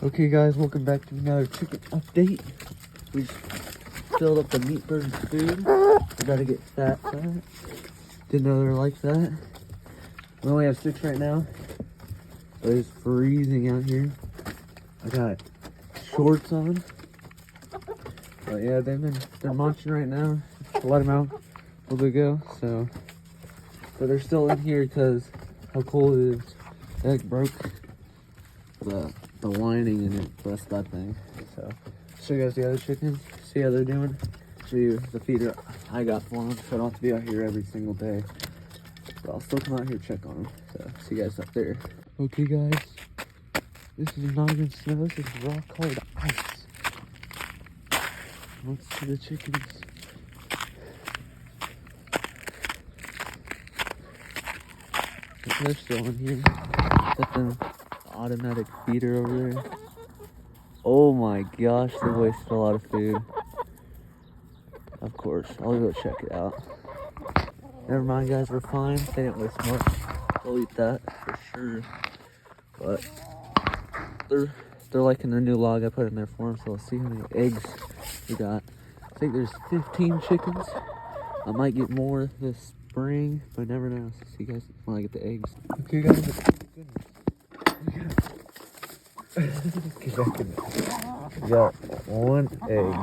Okay guys, welcome back to another chicken update. We just filled up the meat bird's food. We gotta get fat. Didn't know they were like that. We only have 6 right now. But it's freezing out here. I got shorts on. But yeah, they're munching right now. Let them out a little bit ago. But they're still in here because how cold it is. The egg broke the lining in it, that's that thing. So show you guys the other chickens, see how they're doing, show you the feeder I got for them, so I don't have to be out here every single day, but I'll still come out here check on them. So see you guys up there. Okay guys, this is not even snow, this is rock hard ice. Let's see the chickens. They're still in here. Got the automatic feeder over there. Oh my gosh, they wasted a lot of food. Of course, I'll go check it out. Never mind guys, we're fine. They didn't waste much. I'll eat that for sure. But they're liking their new log I put in there for them, so let's see how many eggs we got. I think there's 15 chickens. I might get more this spring, but never know. So see you guys when I get the eggs. Okay guys, we got 1 egg,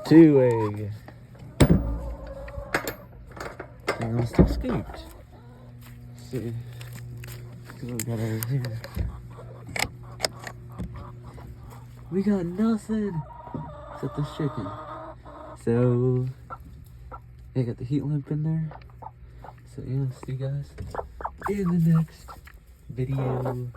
2 egg. They almost escaped. Let's see what we got over here. We got nothing except this chicken. So I got the heat lamp in there. So yeah, see you guys in the next video.